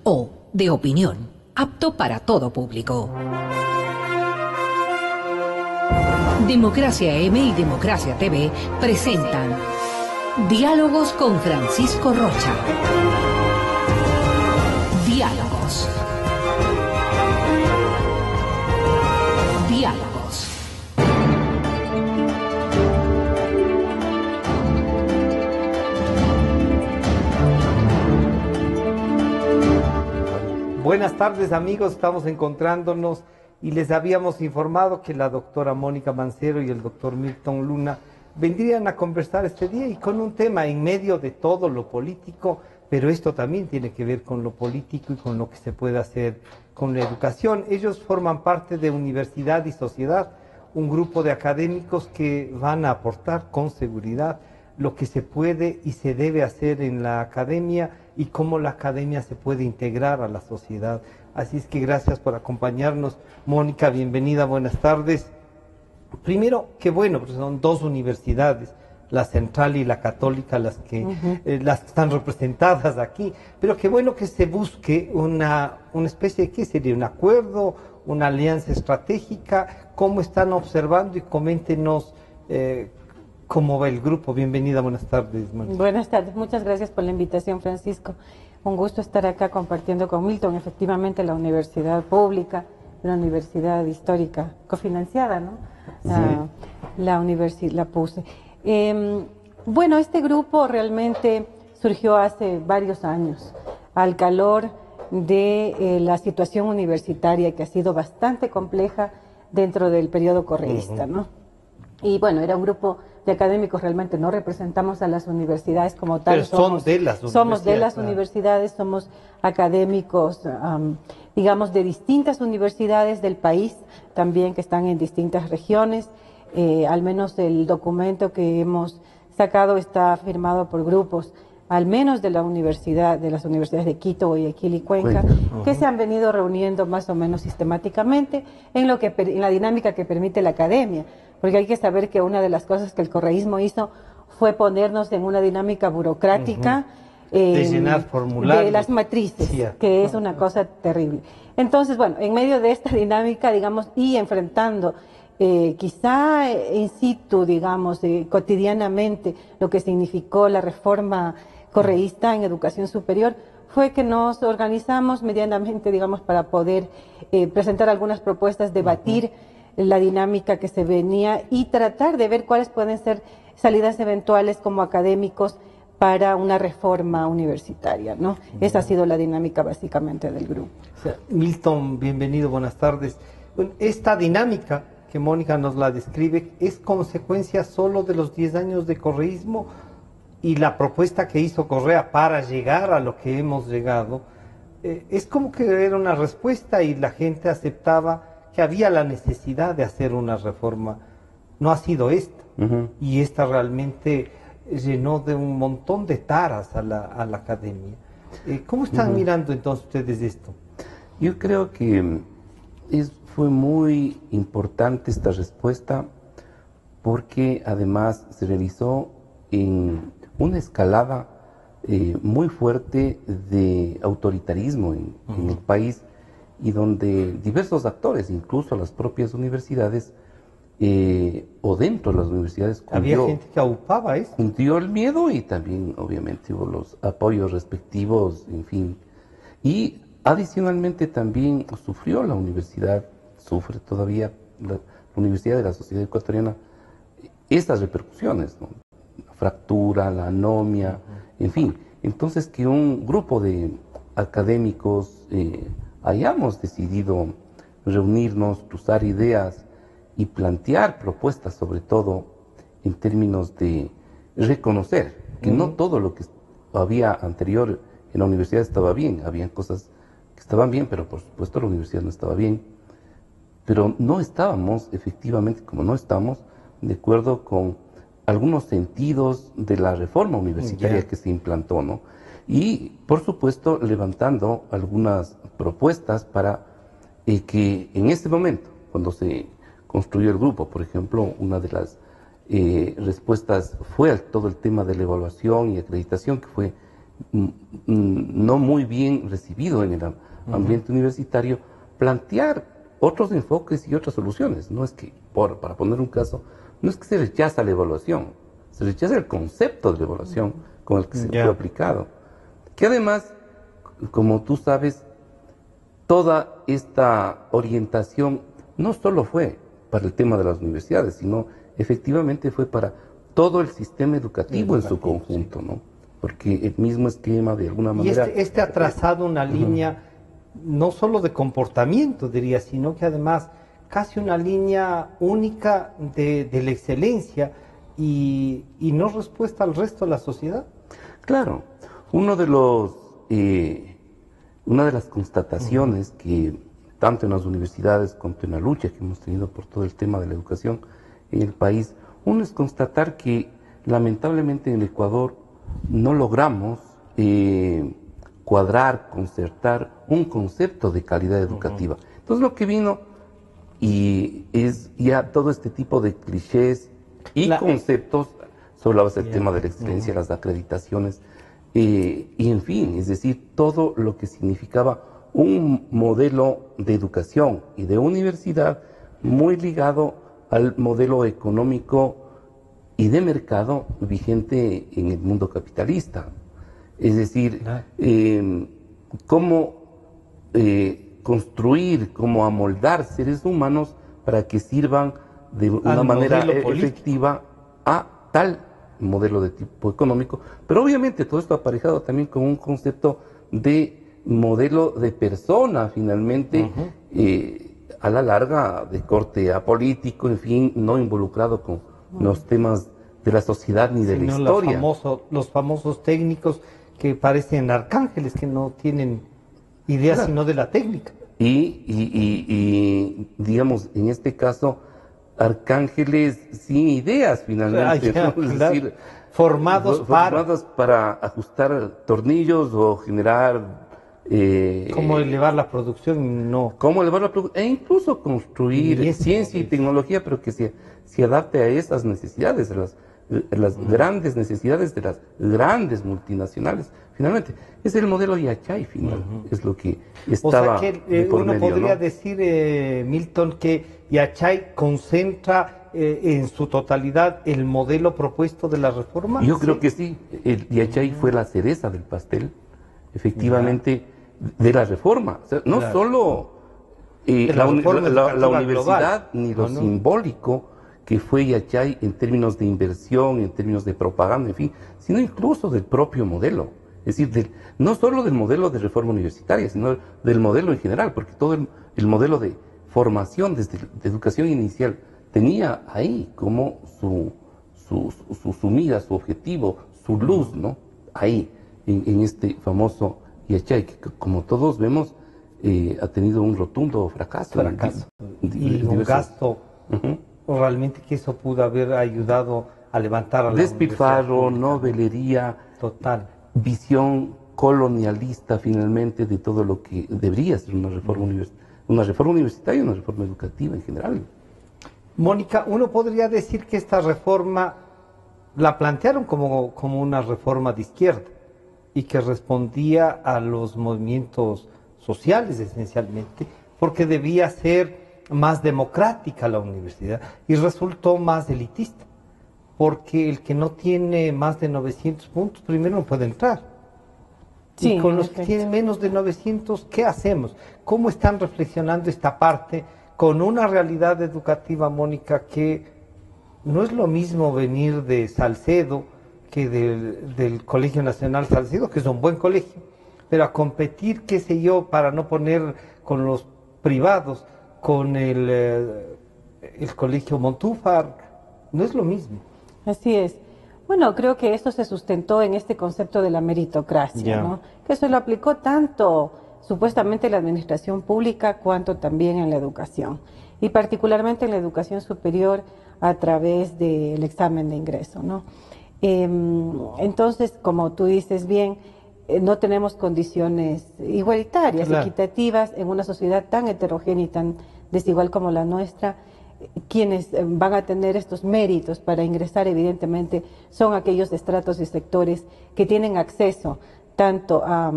O de opinión, apto para todo público. Democracia M y Democracia TV presentan Diálogos con Francisco Rocha. Diálogos. Diálogos. Buenas tardes, amigos, estamos encontrándonos y les habíamos informado que la doctora Mónica Mancero y el doctor Milton Luna vendrían a conversar este día y con un tema en medio de todo lo político, pero esto también tiene que ver con lo político y con lo que se puede hacer con la educación. Ellos forman parte de Universidad y Sociedad, un grupo de académicos que van a aportar con seguridad lo que se puede y se debe hacer en la academia y cómo la academia se puede integrar a la sociedad. Así es que gracias por acompañarnos. Mónica, bienvenida, buenas tardes. Primero, qué bueno, porque son dos universidades, la Central y la Católica, las que están representadas aquí, pero qué bueno que se busque una especie de, ¿qué sería? ¿Un acuerdo? ¿Una alianza estratégica? ¿Cómo están observando? Y coméntenos ¿cómo va el grupo? Bienvenida, buenas tardes, Mónica. Buenas tardes, muchas gracias por la invitación, Francisco. Un gusto estar acá compartiendo con Milton, efectivamente la universidad pública, la universidad histórica cofinanciada, ¿no? Sí. La universidad, la PUSE. Bueno, este grupo realmente surgió hace varios años, al calor de la situación universitaria que ha sido bastante compleja dentro del periodo correísta, ¿no? Y bueno, era un grupo de académicos, realmente no representamos a las universidades como tal. Pero somos de las universidades. Somos de las universidades, somos académicos, digamos, de distintas universidades del país, también que están en distintas regiones. Al menos el documento que hemos sacado está firmado por grupos, al menos de la universidad, de las universidades de Quito, Guayaquil y Cuenca, que se han venido reuniendo más o menos sistemáticamente en la dinámica que permite la academia. Porque hay que saber que una de las cosas que el correísmo hizo fue ponernos en una dinámica burocrática de llenar formularios de las matrices, que es una cosa terrible. Entonces, bueno, en medio de esta dinámica, digamos, y enfrentando quizá in situ, digamos, cotidianamente lo que significó la reforma correísta en educación superior, fue que nos organizamos medianamente, digamos, para poder presentar algunas propuestas, debatir la dinámica que se venía y tratar de ver cuáles pueden ser salidas eventuales como académicos para una reforma universitaria, ¿no? Esa ha sido la dinámica básicamente del grupo. Milton, bienvenido, buenas tardes. Bueno, esta dinámica que Mónica nos la describe es consecuencia solo de los 10 años de correísmo y la propuesta que hizo Correa para llegar a lo que hemos llegado. Es como que era una respuesta y la gente aceptaba que había la necesidad de hacer una reforma. No ha sido esta, y esta realmente llenó de un montón de taras a la academia. ¿Cómo están mirando entonces ustedes esto? Yo creo que fue muy importante esta respuesta porque además se realizó en una escalada muy fuerte de autoritarismo en el país, y donde diversos actores, incluso las propias universidades, o dentro de las universidades, había gente que aupaba eso. Cundió el miedo y también, obviamente, hubo los apoyos respectivos, en fin. Y adicionalmente también sufrió la universidad, sufre todavía la Universidad de la Sociedad Ecuatoriana, estas repercusiones, ¿no? La fractura, la anomia, en fin. Entonces, que un grupo de académicos hayamos decidido reunirnos, cruzar ideas y plantear propuestas, sobre todo en términos de reconocer que no todo lo que había anterior en la universidad estaba bien. Habían cosas que estaban bien, pero por supuesto la universidad no estaba bien. Pero no estábamos, efectivamente, como no estamos, de acuerdo con algunos sentidos de la reforma universitaria que se implantó, ¿no? Y, por supuesto, levantando algunas propuestas para que en este momento, cuando se construyó el grupo, por ejemplo, una de las respuestas fue todo el tema de la evaluación y acreditación, que fue no muy bien recibido en el ambiente universitario, plantear otros enfoques y otras soluciones. No es que, para poner un caso, no es que se rechaza la evaluación, se rechaza el concepto de la evaluación con el que se fue aplicado. Que además, como tú sabes, toda esta orientación no solo fue para el tema de las universidades, sino efectivamente fue para todo el sistema educativo en su conjunto, ¿no? Porque el mismo esquema, de alguna manera... Y este ha trazado una línea no solo de comportamiento, diría, sino que además casi una línea única de la excelencia y no respuesta al resto de la sociedad. Claro, una de las constataciones que tanto en las universidades como en la lucha que hemos tenido por todo el tema de la educación en el país, uno es constatar que lamentablemente en el Ecuador no logramos cuadrar, concertar un concepto de calidad educativa. Entonces lo que vino y es ya todo este tipo de clichés y conceptos sobre la base del tema de la excelencia, las acreditaciones, y en fin, es decir, todo lo que significaba un modelo de educación y de universidad muy ligado al modelo económico y de mercado vigente en el mundo capitalista. Es decir, cómo construir, cómo amoldar seres humanos para que sirvan de una manera efectiva a tal modelo de tipo económico, pero obviamente todo esto aparejado también con un concepto de modelo de persona, finalmente, a la larga, de corte apolítico, en fin, no involucrado con los temas de la sociedad ni de la historia. Los famosos técnicos que parecen arcángeles, que no tienen idea sino de la técnica. Y digamos, en este caso, arcángeles sin ideas, finalmente. ¿No? Es decir, formados para ajustar tornillos o generar... cómo elevar la producción, no. Cómo elevar la producción, e incluso construir ciencia y tecnología, pero que se adapte a esas necesidades, las grandes necesidades de las grandes multinacionales. Finalmente, es el modelo Yachay, es lo que estaba. O sea que uno podría decir, Milton, que Yachay concentra en su totalidad el modelo propuesto de la reforma. Yo creo que sí, el Yachay fue la cereza del pastel, efectivamente, de la reforma. O sea, no solo la universidad, ni lo simbólico que fue Yachay en términos de inversión, en términos de propaganda, en fin, sino incluso del propio modelo. Es decir, no solo del modelo de reforma universitaria, sino del modelo en general, porque todo el modelo de formación desde de educación inicial tenía ahí como su mira, su objetivo, su luz, ¿no? Ahí, en este famoso Yachay, que como todos vemos, ha tenido un rotundo fracaso. Y un gasto, realmente que eso pudo haber ayudado a levantar a la despilfarro, novelería, total. Visión colonialista finalmente de todo lo que debería ser una reforma universitaria y una reforma educativa en general. Mónica, uno podría decir que esta reforma la plantearon como una reforma de izquierda y que respondía a los movimientos sociales esencialmente, porque debía ser más democrática la universidad y resultó más elitista, porque el que no tiene más de 900 puntos primero no puede entrar. Sí, y con los que tienen menos de 900, ¿qué hacemos? ¿Cómo están reflexionando esta parte con una realidad educativa, Mónica, que no es lo mismo venir de Salcedo que del Colegio Nacional Salcedo, que es un buen colegio, pero a competir, qué sé yo, para no poner con los privados, con el Colegio Montúfar, no es lo mismo. Así es. Bueno, creo que esto se sustentó en este concepto de la meritocracia, ¿no? Que eso lo aplicó tanto supuestamente en la administración pública cuanto también en la educación, y particularmente en la educación superior a través del examen de ingreso, ¿no? Entonces, como tú dices bien, no tenemos condiciones igualitarias, equitativas en una sociedad tan heterogénea y tan desigual como la nuestra. Quienes van a tener estos méritos para ingresar, evidentemente, son aquellos estratos y sectores que tienen acceso tanto a,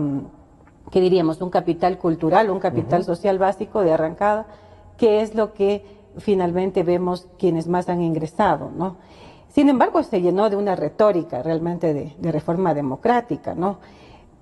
¿qué diríamos?, un capital cultural, un capital social básico de arrancada, que es lo que finalmente vemos quienes más han ingresado, ¿no? Sin embargo, se llenó de una retórica realmente de reforma democrática, ¿no?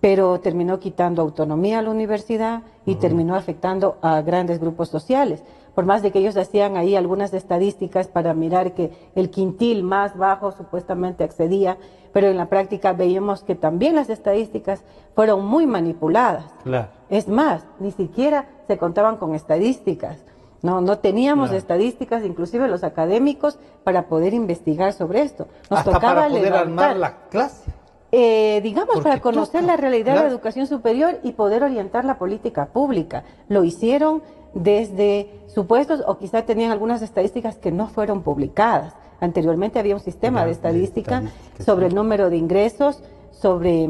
Pero terminó quitando autonomía a la universidad y terminó afectando a grandes grupos sociales. Por más de que ellos hacían ahí algunas estadísticas para mirar que el quintil más bajo supuestamente accedía, pero en la práctica veíamos que también las estadísticas fueron muy manipuladas. Claro. Es más, ni siquiera se contaban con estadísticas. No teníamos estadísticas, inclusive los académicos, para poder investigar sobre esto. Nos Hasta tocaba para poder levantar, armar la clase. digamos, Porque para conocer la realidad de claro, la educación superior y poder orientar la política pública. Lo hicieron desde supuestos, o quizá tenían algunas estadísticas que no fueron publicadas. Anteriormente había un sistema de estadística sobre el número de ingresos, sobre,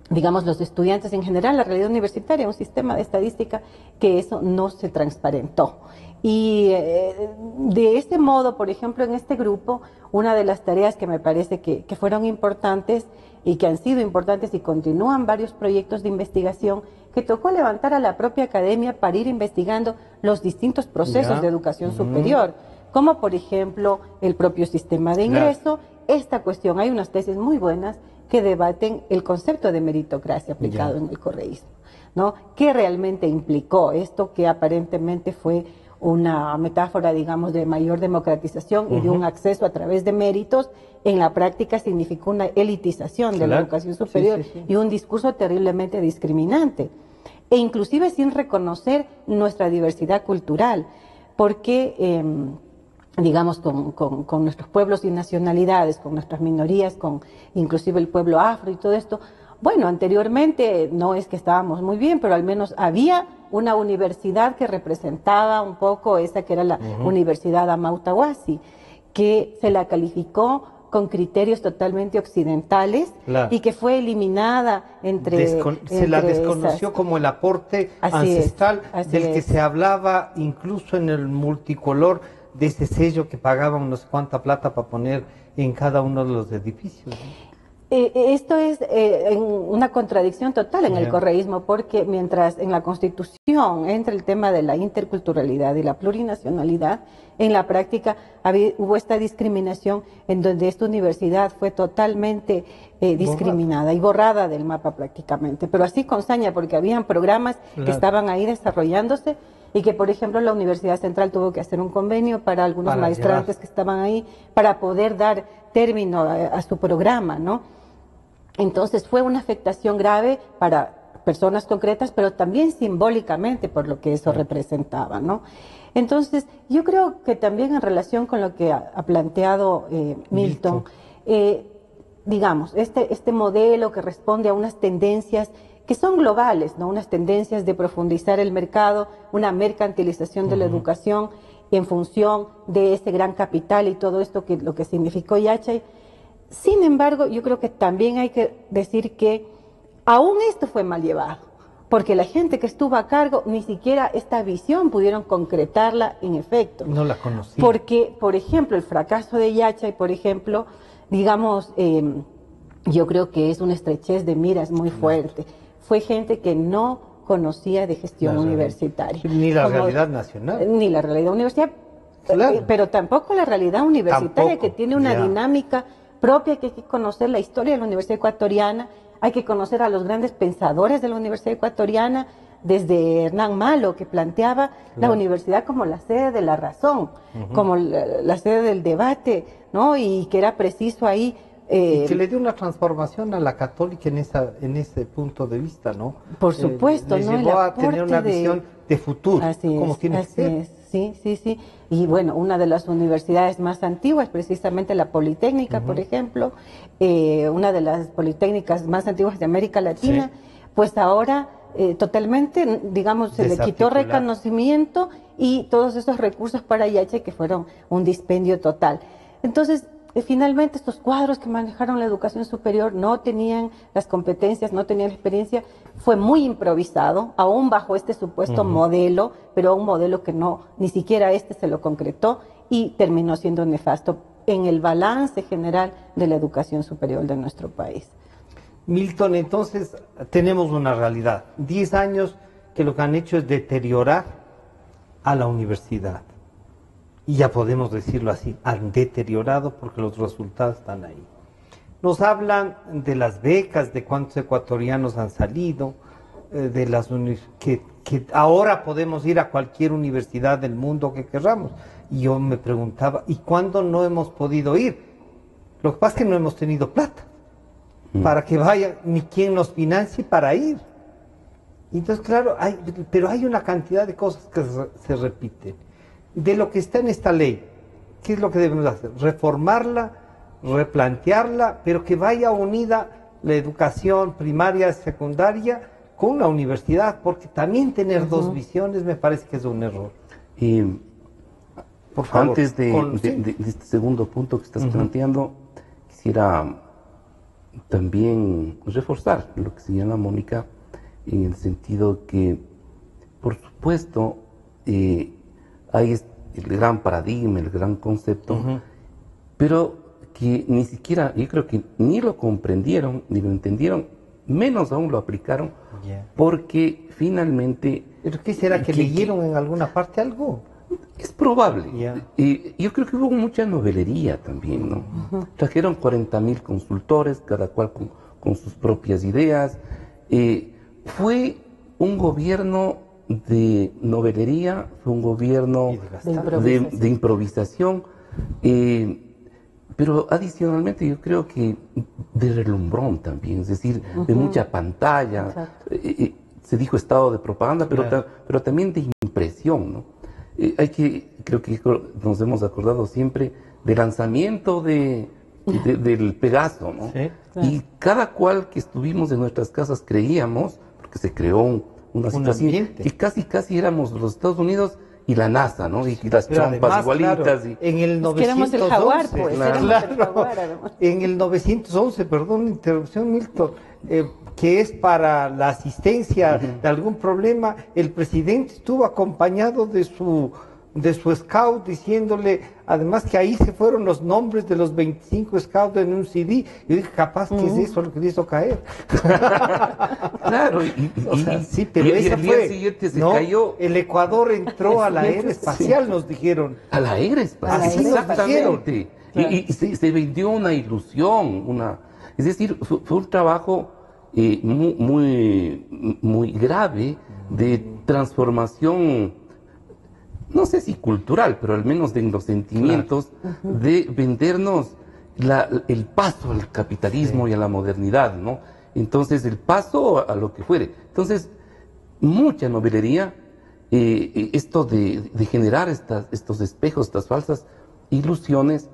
digamos, los estudiantes en general, la realidad universitaria, un sistema de estadística que eso no se transparentó. Y de este modo, por ejemplo, en este grupo, una de las tareas que me parece que fueron importantes y que han sido importantes y continúan varios proyectos de investigación, que tocó levantar a la propia academia para ir investigando los distintos procesos de educación superior, como por ejemplo el propio sistema de ingreso, esta cuestión. Hay unas tesis muy buenas que debaten el concepto de meritocracia aplicado en el correísmo, ¿no? ¿Qué realmente implicó esto que aparentemente fue una metáfora, digamos, de mayor democratización y de un acceso a través de méritos? En la práctica significó una elitización de la educación superior y un discurso terriblemente discriminante, e inclusive sin reconocer nuestra diversidad cultural, porque digamos, con nuestros pueblos y nacionalidades, con nuestras minorías, con inclusive el pueblo afro y todo esto. Bueno, anteriormente no es que estábamos muy bien, pero al menos había una universidad que representaba un poco esa que era la Universidad Amautahuasi, que se la calificó con criterios totalmente occidentales y que fue eliminada se la desconoció como el aporte ancestral del que se hablaba incluso en el multicolor, de ese sello que pagaban no sé cuánta plata para poner en cada uno de los edificios, ¿no? Esto es una contradicción total en el correísmo, porque mientras en la Constitución entra el tema de la interculturalidad y la plurinacionalidad, en la práctica hubo esta discriminación en donde esta universidad fue totalmente discriminada y borrada del mapa prácticamente, pero así con saña, porque habían programas que estaban ahí desarrollándose y que, por ejemplo, la Universidad Central tuvo que hacer un convenio para algunos maestrantes que estaban ahí para poder dar término a su programa, ¿no? Entonces fue una afectación grave para personas concretas, pero también simbólicamente por lo que eso representaba, ¿no? Entonces, yo creo que también en relación con lo que ha planteado Milton, digamos, este modelo que responde a unas tendencias que son globales, ¿no? Unas tendencias de profundizar el mercado, una mercantilización de la educación en función de ese gran capital y todo esto que lo que significó Yachay. Sin embargo, yo creo que también hay que decir que aún esto fue mal llevado, porque la gente que estuvo a cargo ni siquiera esta visión pudieron concretarla en efecto. No la conocía. Porque, por ejemplo, el fracaso de Yachay, por ejemplo, digamos, yo creo que es una estrechez de miras muy fuerte. Fue gente que no conocía de gestión universitaria. Ni la realidad nacional. Ni la realidad universitaria, pero tampoco la realidad universitaria, que tiene una dinámica propia, que hay que conocer la historia de la Universidad Ecuatoriana, hay que conocer a los grandes pensadores de la Universidad Ecuatoriana, desde Hernán Malo, que planteaba la universidad como la sede de la razón, como la sede del debate, ¿no? Y que era preciso ahí... y que le dio una transformación a la católica en ese punto de vista, ¿no? Por supuesto, le ¿no? llevó a tener una visión de futuro, como tiene que ser. Sí. Y bueno, una de las universidades más antiguas, precisamente la Politécnica, por ejemplo, una de las politécnicas más antiguas de América Latina, pues ahora totalmente, digamos, se le quitó reconocimiento y todos esos recursos para Yachay que fueron un dispendio total. Entonces, finalmente estos cuadros que manejaron la educación superior no tenían las competencias, no tenían la experiencia, fue muy improvisado, aún bajo este supuesto modelo, pero un modelo que no, ni siquiera se lo concretó y terminó siendo nefasto en el balance general de la educación superior de nuestro país. Milton, entonces tenemos una realidad. 10 años que lo que han hecho es deteriorar a la universidad. Y ya podemos decirlo así, han deteriorado porque los resultados están ahí. Nos hablan de las becas, de cuántos ecuatorianos han salido, de las que ahora podemos ir a cualquier universidad del mundo que querramos. Y yo me preguntaba, ¿y cuándo no hemos podido ir? Lo que pasa es que no hemos tenido plata para que vaya, ni quien nos financie para ir. Entonces, claro, pero hay una cantidad de cosas que se repiten. De lo que está en esta ley, ¿qué es lo que debemos hacer? Reformarla, replantearla, pero que vaya unida la educación primaria, secundaria, con la universidad, porque también tener dos visiones me parece que es un error. Por favor, antes de este segundo punto que estás planteando, quisiera también reforzar lo que señala Mónica, en el sentido que, por supuesto, hay el gran paradigma, el gran concepto, pero que ni siquiera, yo creo que ni lo comprendieron, ni lo entendieron, menos aún lo aplicaron, porque finalmente... ¿Pero qué será? ¿Que leyeron en alguna parte algo? Es probable. Yo creo que hubo mucha novelería también, ¿no? Trajeron 40.000 consultores, cada cual con sus propias ideas. Fue un gobierno de novelería, fue un gobierno de improvisación, pero adicionalmente yo creo que de relumbrón también, es decir, de mucha pantalla. Se dijo estado de propaganda, pero también de impresión, ¿no? Creo que nos hemos acordado siempre del lanzamiento del Pegaso, ¿no? Sí, claro. Y cada cual que estuvimos en nuestras casas creíamos, porque se creó una situación que casi éramos los Estados Unidos y la NASA, ¿no? Y las chompas igualitas. Claro, en el 911, éramos el jaguar, pues. En el 911, perdón, interrupción, Milton, que es para la asistencia de algún problema, el presidente estuvo acompañado de su scout diciéndole, además que ahí se fueron los nombres de los 25 scouts en un CD. Yo dije, capaz que es eso lo que le hizo caer. Claro, sí, pero esa el fue, día siguiente se cayó. El Ecuador entró a la era espacial, nos dijeron. A la era espacial, así exactamente. Y se vendió una ilusión, es decir, fue un trabajo muy grave de transformación, no sé si cultural, pero al menos en los sentimientos, de vendernos el paso al capitalismo y a la modernidad, ¿no? Entonces, el paso a lo que fuere. Entonces, mucha novelería, esto de generar estos espejos, estas falsas ilusiones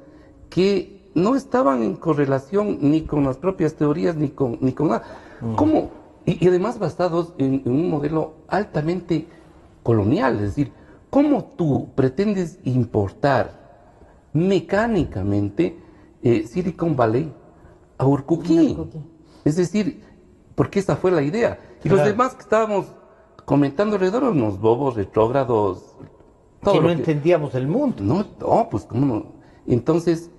que no estaban en correlación ni con las propias teorías ni con nada. ¿Cómo? Y además basados en un modelo altamente colonial, es decir, ¿cómo tú pretendes importar mecánicamente Silicon Valley a Urcuquí? Es decir, porque esa fue la idea. Y los demás que estábamos comentando alrededor, unos bobos retrógrados. Que no entendíamos el mundo. No, pues cómo no. Entonces,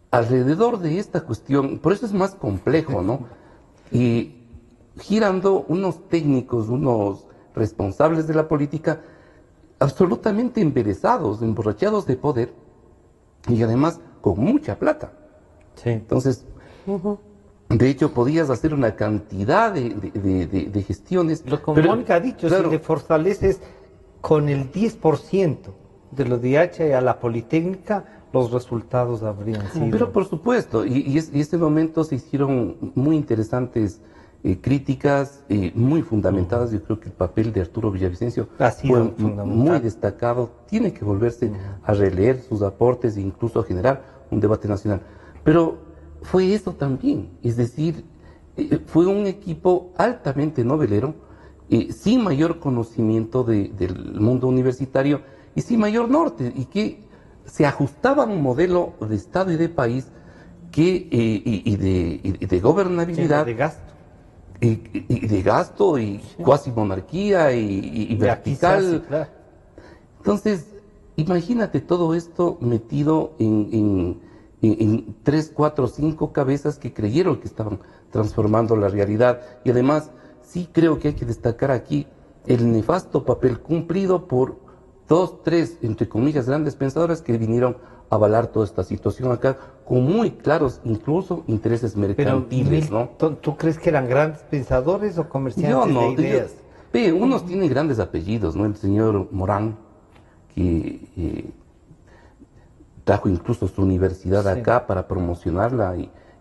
alrededor de esta cuestión, por eso es más complejo, ¿no? Y girando unos técnicos, unos responsables de la política, absolutamente embelesados, emborrachados de poder y además con mucha plata. Sí. Entonces, de hecho, podías hacer una cantidad de gestiones. Lo que Mónica ha dicho, claro, si le fortaleces con el 10% de lo de H a la Politécnica, los resultados habrían sido. Pero por supuesto, y este momento se hicieron muy interesantes críticas, muy fundamentadas. Yo creo que el papel de Arturo Villavicencio fue muy destacado. Tiene que volverse a releer sus aportes e incluso a generar un debate nacional. Pero fue eso también, es decir, fue un equipo altamente novelero, sin mayor conocimiento del mundo universitario y sin mayor norte, y que se ajustaba a un modelo de Estado y de país y de gobernabilidad. De gasto. Y de gasto, y cuasi monarquía, y vertical. Claro. Entonces, imagínate todo esto metido en 3, 4, 5 cabezas que creyeron que estaban transformando la realidad. Y además, sí creo que hay que destacar aquí el nefasto papel cumplido por 2, 3, entre comillas, grandes pensadores que vinieron a avalar toda esta situación acá, con muy claros, incluso, intereses mercantiles, ¿no? ¿Tú crees que eran grandes pensadores o comerciantes Yo no, de ideas? unos tienen grandes apellidos, ¿no? El señor Morán, que trajo incluso su universidad acá para promocionarla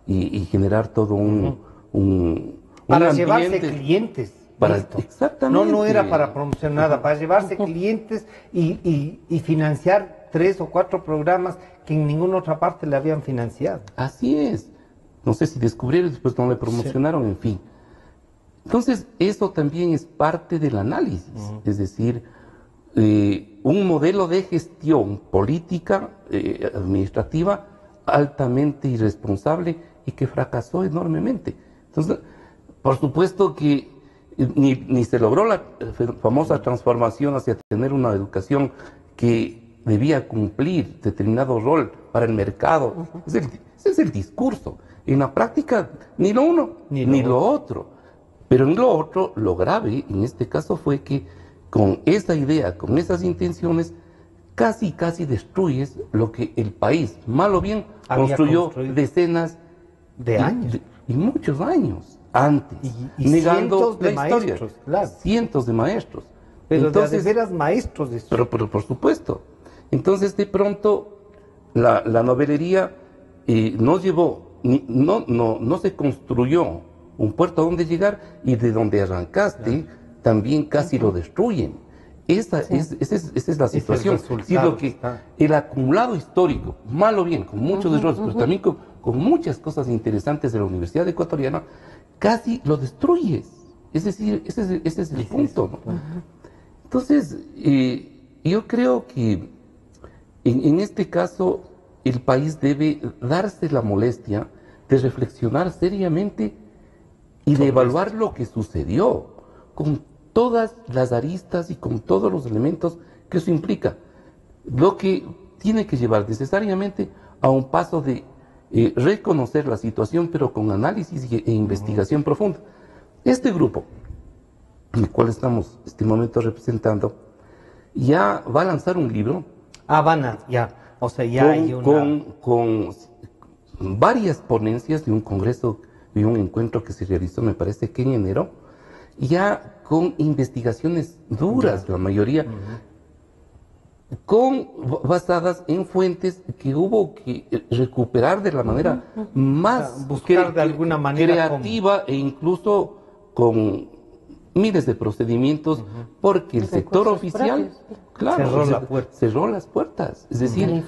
y generar todo un para ambiente. Llevarse clientes. Exactamente. No era para promocionar nada, para llevarse clientes y financiar 3 o 4 programas que en ninguna otra parte le habían financiado. Así es. No sé si descubrieron, después no le promocionaron, en fin. Entonces, eso también es parte del análisis. Es decir, un modelo de gestión política, administrativa, altamente irresponsable y que fracasó enormemente. Entonces, por supuesto que ni se logró la famosa transformación hacia tener una educación que debía cumplir determinado rol para el mercado. Ese es el discurso. En la práctica, ni lo uno ni lo otro. Pero en lo otro, lo grave en este caso fue que con esa idea, con esas intenciones, casi destruyes lo que el país, mal o bien, construyó decenas de años. Y muchos años antes, y negando cientos de la historia. maestros, claro. Cientos de maestros. Pero entonces, de veras maestros de eso. Pero por supuesto. Entonces, de pronto, la novelería nos llevó, no se construyó un puerto a donde llegar, y de donde arrancaste, también casi lo destruyen. Esa es la situación. El acumulado histórico, mal o bien, con muchos errores, pero también con muchas cosas interesantes de la Universidad Ecuatoriana, casi lo destruyes. Es decir, ese es el punto, ¿no? Entonces, yo creo que en este caso el país debe darse la molestia de reflexionar seriamente y de evaluar lo que sucedió, con todas las aristas y con todos los elementos que eso implica. Lo que tiene que llevar necesariamente a un paso de reconocer la situación, pero con análisis e investigación profunda. Este grupo, el cual estamos en este momento representando, ya va a lanzar un libro. O sea, ya hay con varias ponencias de un congreso y un encuentro que se realizó, me parece que en enero, ya con investigaciones duras, la mayoría, basadas en fuentes que hubo que recuperar de la manera más buscar de alguna manera creativa e incluso con miles de procedimientos, porque el sector oficial, claro, cerró las puertas. Es decir,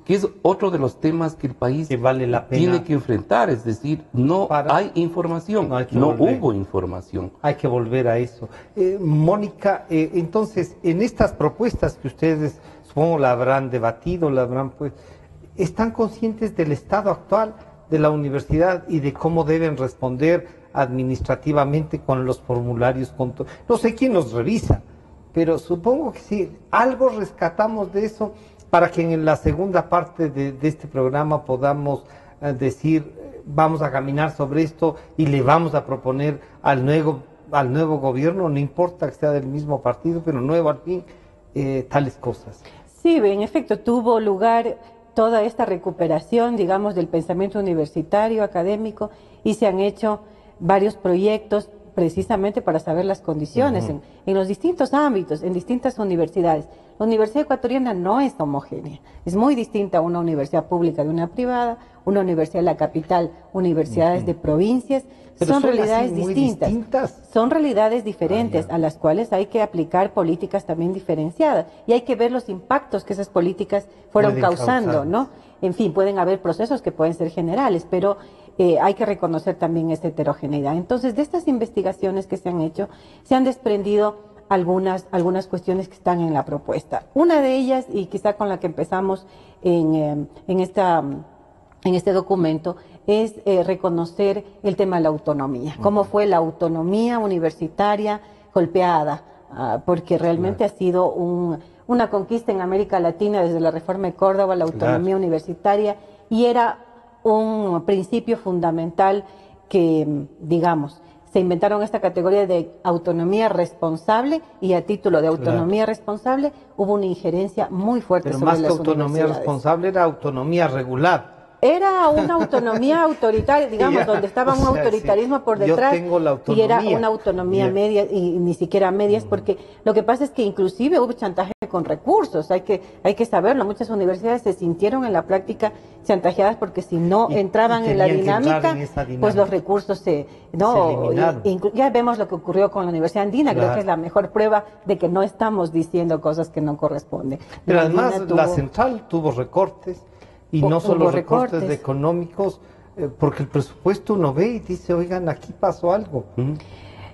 que es otro de los temas que el país vale la pena tiene que enfrentar. Es decir, hay información, no hubo información. Hay que volver a eso. Mónica, entonces, en estas propuestas que ustedes, supongo, la habrán debatido, ¿están conscientes del estado actual de la universidad y de cómo deben responder administrativamente con los formularios? No sé quién los revisa, pero supongo que sí, algo rescatamos de eso para que en la segunda parte de este programa podamos decir, vamos a caminar sobre esto y le vamos a proponer al nuevo gobierno, no importa que sea del mismo partido, pero nuevo al fin, tales cosas. Sí, en efecto, tuvo lugar toda esta recuperación, digamos, del pensamiento universitario, académico, y se han hecho varios proyectos precisamente para saber las condiciones en los distintos ámbitos, en distintas universidades. La Universidad Ecuatoriana no es homogénea, es muy distinta a una universidad pública de una privada, una universidad de la capital, universidades de provincias. Son realidades distintas, son realidades diferentes a las cuales hay que aplicar políticas también diferenciadas y hay que ver los impactos que esas políticas fueron causando, ¿no? En fin, pueden haber procesos que pueden ser generales, pero hay que reconocer también esta heterogeneidad. Entonces, de estas investigaciones que se han hecho, se han desprendido algunas cuestiones que están en la propuesta. Una de ellas, y quizá con la que empezamos en este documento, es reconocer el tema de la autonomía. Cómo fue la autonomía universitaria golpeada, porque realmente ha sido una conquista en América Latina desde la Reforma de Córdoba, la autonomía universitaria, y era un principio fundamental que, digamos, se inventaron esta categoría de autonomía responsable y a título de autonomía responsable hubo una injerencia muy fuerte Pero sobre más que las autonomía universidades. responsable era autonomía regular. Era una autonomía autoritaria, digamos, Ya, donde estaba o un sea, autoritarismo sí, por yo detrás tengo la y era autonomía. una autonomía Bien. media y ni siquiera medias, porque lo que pasa es que inclusive hubo chantaje con recursos, hay que saberlo, muchas universidades se sintieron en la práctica chantajeadas porque si no Y entraban en la tenían que entrar dinámica, en esa dinámica. pues los recursos se eliminaron. ya vemos lo que ocurrió con la Universidad Andina, creo Claro. que es la mejor prueba de que no estamos diciendo cosas que no corresponden. Pero La además Andina la tuvo- central tuvo recortes y no Hubo solo recortes recortes. económicos, porque el presupuesto uno ve y dice, oigan, aquí pasó algo.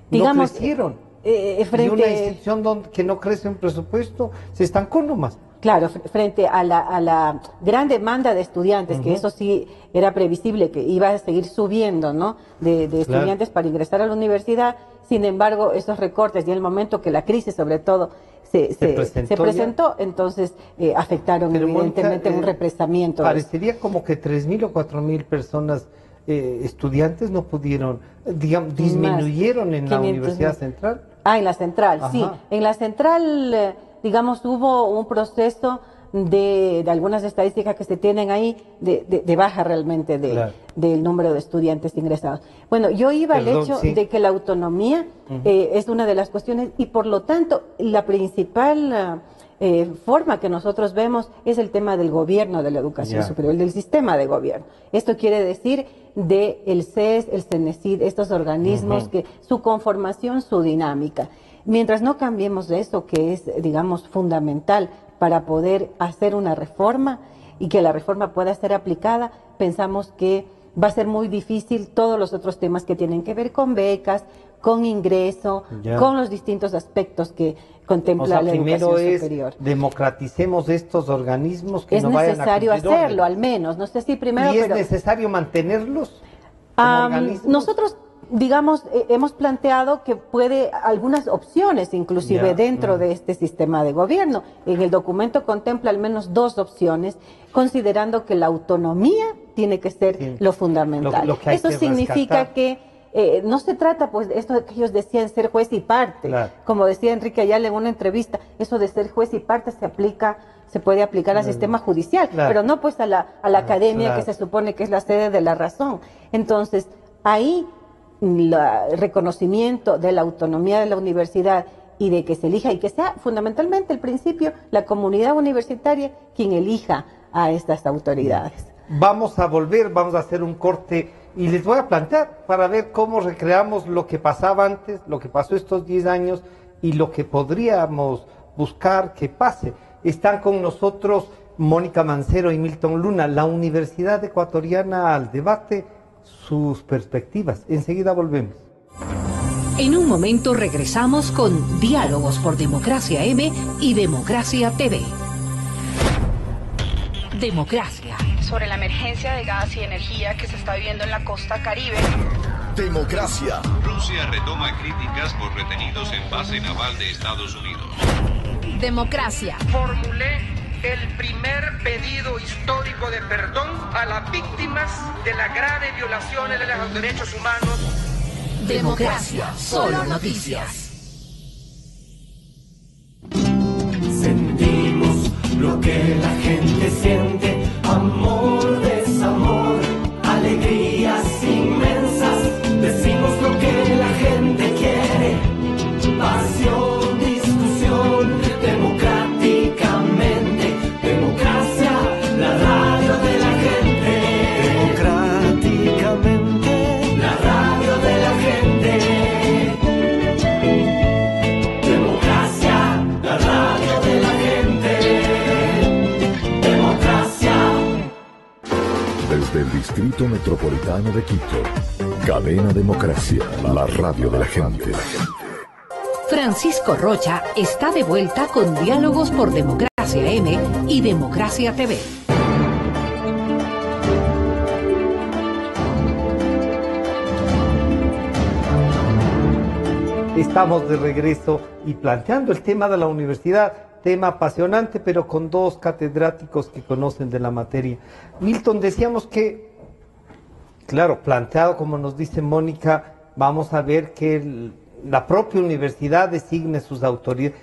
Digamos, no crecieron. Y frente... una institución que no crece en presupuesto se estancó nomás. Claro, frente a la gran demanda de estudiantes, que eso sí era previsible que iba a seguir subiendo, ¿no? De estudiantes para ingresar a la universidad. Sin embargo, esos recortes y el momento que la crisis, sobre todo, se presentó, entonces afectaron Pero, evidentemente Mónica, un represamiento. Parecería como que 3.000 o 4.000 personas, estudiantes, no pudieron, digamos, disminuyeron en la 500.000. Universidad Central. Ah, en la central, Ajá. sí. En la central, digamos, hubo un proceso de algunas estadísticas que se tienen ahí de baja realmente Claro. del número de estudiantes ingresados. Bueno, yo iba al Perdón, hecho sí. de que la autonomía es una de las cuestiones y por lo tanto la principal forma que nosotros vemos es el tema del gobierno de la educación Ya. superior, del sistema de gobierno. Esto quiere decir de el CES, el CENESID, estos organismos que su conformación, su dinámica. Mientras no cambiemos de eso, que es, digamos, fundamental para poder hacer una reforma y que la reforma pueda ser aplicada, pensamos que va a ser muy difícil todos los otros temas que tienen que ver con becas, con ingreso, Ya. con los distintos aspectos que contempla O sea, la primero educación es superior. democraticemos estos organismos que Es no vayan a necesario cumplir hacerlo, órdenes. al menos. No sé si primero, ¿Y es pero... necesario mantenerlos como organismos? Nosotros, digamos, hemos planteado que puede algunas opciones, inclusive Ya, dentro de este sistema de gobierno. En el documento contempla al menos 2 opciones, considerando que la autonomía tiene que ser Sí. lo fundamental. Lo que hay Eso que significa rescatar. que no se trata, pues, esto que ellos decían ser juez y parte. Claro. Como decía Enrique Ayala en una entrevista, eso de ser juez y parte se puede aplicar al sistema judicial, Claro. pero no pues a la academia, claro. que se supone que es la sede de la razón. Entonces, ahí el reconocimiento de la autonomía de la universidad y de que se elija y que sea fundamentalmente el principio la comunidad universitaria quien elija a estas autoridades. Vamos a volver, vamos a hacer un corte y les voy a plantear para ver cómo recreamos lo que pasaba antes, lo que pasó estos 10 años y lo que podríamos buscar que pase. Están con nosotros Mónica Mancero y Milton Luna, la Universidad Ecuatoriana al debate, sus perspectivas. Enseguida volvemos. En un momento regresamos con Diálogos por Democracia M y Democracia TV. Democracia. Sobre la emergencia de gas y energía que se está viviendo en la costa Caribe. Democracia. Rusia retoma críticas por retenidos en base naval de Estados Unidos. Democracia. Formulé el primer pedido histórico de perdón a las víctimas de las graves violaciones de los derechos humanos. Democracia. Solo noticias. Sentimos lo que la gente siente, amor, desamor, alegrías inmensas. Decimos lo que la gente quiere, pasión, discusión, democráticamente. Democracia, la radio de la gente. Democráticamente, la radio de la gente. Democracia, la radio de la gente. Democracia. Desde el Distrito Metropolitano de Quito. Cadena Democracia, la radio de la gente. Francisco Rocha está de vuelta con Diálogos por Democracia M y Democracia TV. Estamos de regreso y planteando el tema de la universidad, tema apasionante, pero con 2 catedráticos que conocen de la materia. Milton, decíamos que claro, planteado como nos dice Mónica, vamos a ver que la propia universidad designe sus autoridades.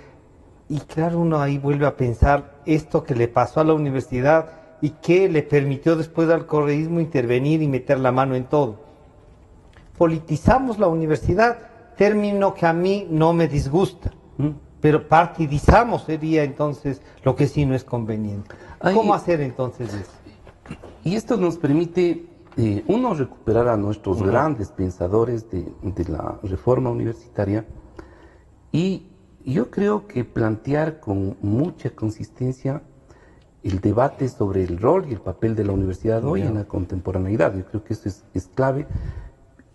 Y claro, uno ahí vuelve a pensar esto que le pasó a la universidad y que le permitió después al correísmo intervenir y meter la mano en todo. Politizamos la universidad, término que a mí no me disgusta, pero partidizamos sería entonces lo que sí no es conveniente. ¿Cómo hacer entonces eso? Y esto nos permite, uno, recuperar a nuestros grandes pensadores de la reforma universitaria, y yo creo que plantear con mucha consistencia el debate sobre el rol y el papel de la universidad hoy en la contemporaneidad. Yo creo que eso es clave.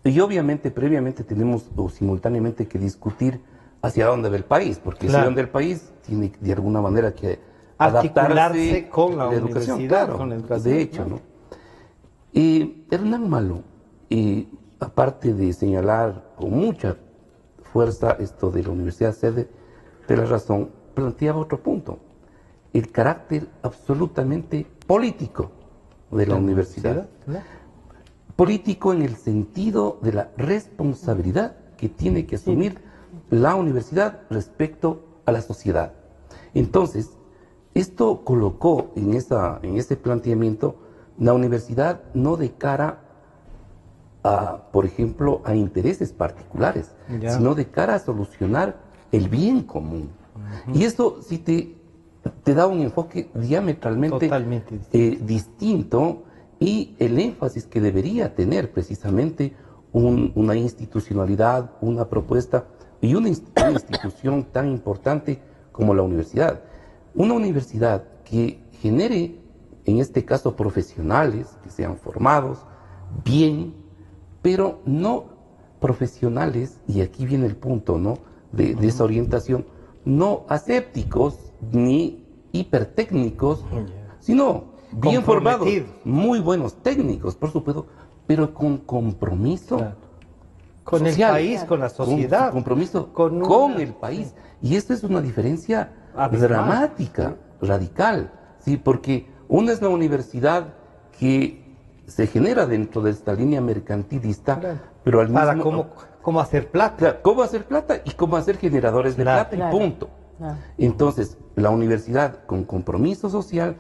Y obviamente, previamente tenemos o simultáneamente que discutir hacia dónde va el país, porque hacia dónde el país tiene de alguna manera que articularse con la educación, universidad, claro, con la educación. De hecho, ¿no? Hernán Malo, aparte de señalar con mucha fuerza esto de la Universidad Sede de la Razón, planteaba otro punto: el carácter absolutamente político de la universidad. Político en el sentido de la responsabilidad que tiene que asumir la universidad respecto a la sociedad. Entonces, esto colocó en ese planteamiento la universidad no de cara a, por ejemplo, a intereses particulares, sino de cara a solucionar el bien común. Y esto sí te da un enfoque diametralmente distinto, y el énfasis que debería tener precisamente una institucionalidad, una propuesta y una institución tan importante como la universidad. Una universidad que genere, en este caso, profesionales que sean formados bien, pero no profesionales, y aquí viene el punto, ¿no?, de esa orientación, no asépticos ni hipertécnicos, sino bien formados, muy buenos técnicos, por supuesto, pero con compromiso con social, el país, con la sociedad, compromiso con el país. Y esta es una diferencia dramática, radical, ¿sí? Porque una es la universidad que se genera dentro de esta línea mercantilista, pero al mismo para cómo hacer plata. Cómo hacer plata y cómo hacer generadores de plata, y punto. Entonces, la universidad con compromiso social,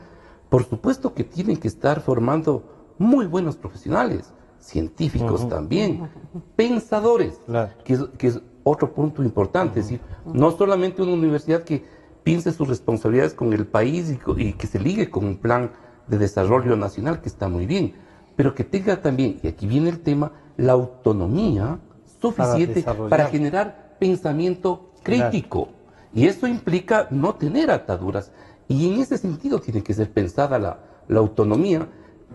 por supuesto que tienen que estar formando muy buenos profesionales, científicos también, pensadores, que es otro punto importante. Es decir, no solamente una universidad que piense sus responsabilidades con el país y que se ligue con un plan de desarrollo nacional, que está muy bien, pero que tenga también, y aquí viene el tema, la autonomía suficiente para generar pensamiento crítico. Y eso implica no tener ataduras. Y en ese sentido tiene que ser pensada la autonomía,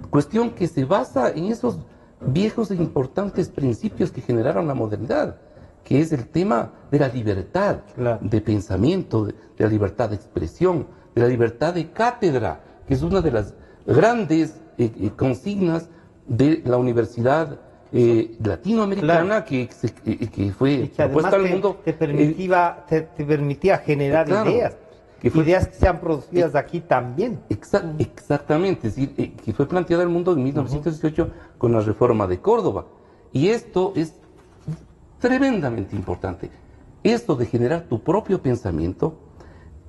cuestión que se basa en esos viejos e importantes principios que generaron la modernidad, que es el tema de la libertad de pensamiento, de la libertad de expresión, de la libertad de cátedra, que es una de las grandes consignas de la universidad latinoamericana, que fue propuesta al mundo. Te permitía generar ideas. Ideas que sean producidas aquí también. Exactamente, es decir, que fue planteada al mundo en 1918 con la reforma de Córdoba. Y esto es tremendamente importante. Esto de generar tu propio pensamiento,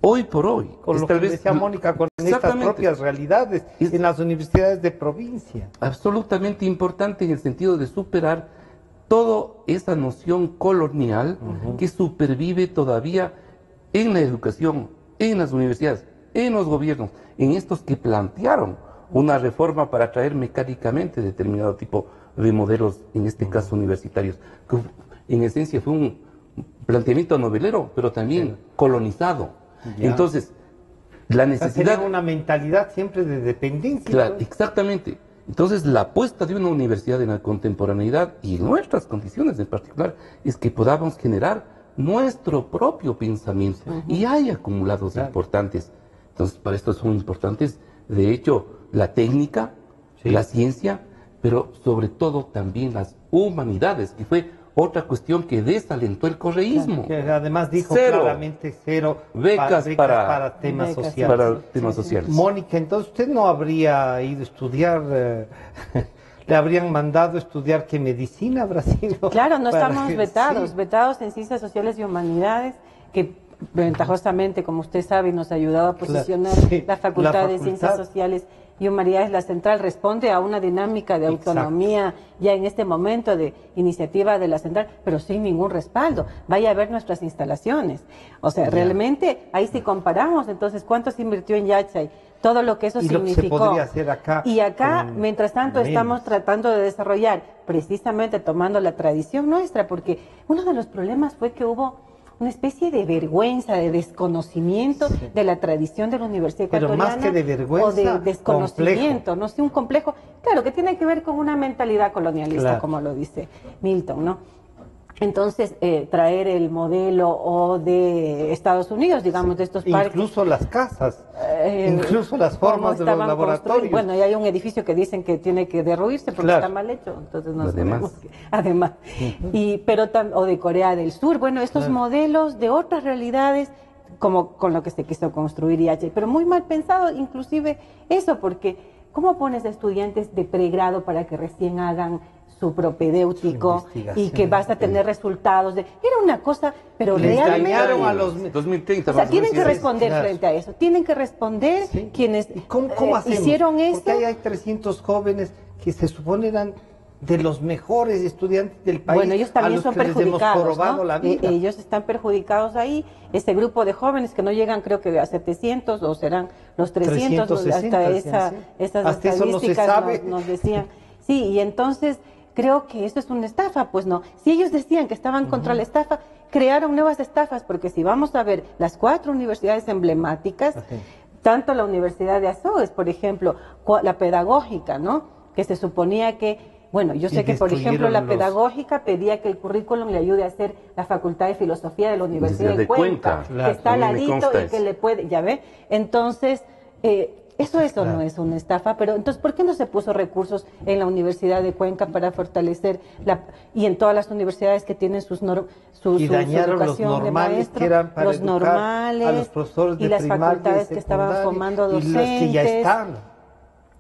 hoy por hoy. Con lo que decía Mónica, con estas propias realidades en las universidades de provincia. Absolutamente importante en el sentido de superar toda esa noción colonial que supervive todavía en la educación, en las universidades, en los gobiernos, en estos que plantearon una reforma para traer mecánicamente determinado tipo de modelos, en este caso universitarios, que en esencia fue un planteamiento novelero, pero también colonizado. Entonces, la necesidad... Sería una mentalidad siempre de dependencia. Claro, exactamente. Entonces, la apuesta de una universidad en la contemporaneidad, y en nuestras condiciones en particular, es que podamos generar nuestro propio pensamiento. Y hay acumulados importantes. Entonces, para esto son importantes, de hecho, la técnica, la ciencia, pero sobre todo también las humanidades, que fue otra cuestión que desalentó el correísmo. Que además dijo claramente cero becas para temas sociales. Para temas sociales. Mónica, entonces usted no habría ido a estudiar le habrían mandado estudiar qué medicina habrá sido. Claro, no para estamos que- vetados, sí. vetados en Ciencias Sociales y Humanidades, que ventajosamente, como usted sabe, nos ha ayudado a posicionar sí, la Facultad la de Ciencias facultad. Sociales y Humanidades, la central, responde a una dinámica de autonomía ya en este momento de iniciativa de la central, pero sin ningún respaldo. Vaya a ver nuestras instalaciones. O sea, realmente, ahí si comparamos, entonces, ¿cuánto se invirtió en Yachay? Todo lo que eso Y lo que se significó. podría hacer acá. Y acá, con mientras tanto, menos. estamos tratando de desarrollar, precisamente tomando la tradición nuestra, porque uno de los problemas fue que hubo una especie de vergüenza, de desconocimiento de la tradición de la Universidad Pero Ecuatoriana. más que de vergüenza, o de desconocimiento, no sé, un complejo, claro, que tiene que ver con una mentalidad colonialista, Claro. como lo dice Milton, ¿no? Entonces, traer el modelo o de Estados Unidos, digamos, de estos parques. Incluso las casas, incluso las cómo formas de los estaban laboratorios. construidos. Bueno, y hay un edificio que dicen que tiene que derruirse porque Claro. está mal hecho, entonces no Además. sabemos que- además. O de Corea del Sur, bueno, estos Claro. modelos de otras realidades, como con lo que se quiso construir IH, pero muy mal pensado, inclusive eso, porque ¿cómo pones a estudiantes de pregrado para que recién hagan su propedéutico Su y que investigación. vas a tener resultados de... Era una cosa, pero Les realmente... dañaron a los... 2030. O sea, más tienen que menos. responder Claro. frente a eso. Tienen que responder Sí. quienes ¿Y cómo hacemos? hicieron esto. Porque ahí hay 300 jóvenes que se supone eran de los mejores estudiantes del país. Bueno, ellos a también los son que les hemos perjudicados, jorobado ¿no? la vida. Ellos están perjudicados ahí. Ese grupo de jóvenes que no llegan, creo que a 700 o serán los 300, 360, hasta decían, sí. esas Hasta eso no se estadísticas sabe. nos decían. Sí, y entonces creo que eso es una estafa, pues no. Si ellos decían que estaban contra la estafa, crearon nuevas estafas, porque si vamos a ver las 4 universidades emblemáticas, tanto la Universidad de Azogues, por ejemplo, la pedagógica, ¿no? Que se suponía que, bueno, yo sé Y que, por ejemplo, la destruyeron los- pedagógica pedía que el currículum le ayude a hacer la Facultad de Filosofía de la Universidad Desde de Cuenca, Cuenca, que claro, está al a mí me ladito consta y que eso. le puede, ya ve. Entonces, eso Claro. no es una estafa, pero entonces, ¿por qué no se puso recursos en la Universidad de Cuenca para fortalecer y en todas las universidades que tienen su Y dañaron los educación de normales maestro, que eran para los educar normales a los profesores de y las primaria, facultades de que estaban secundaria, formando y docentes? las que ya están.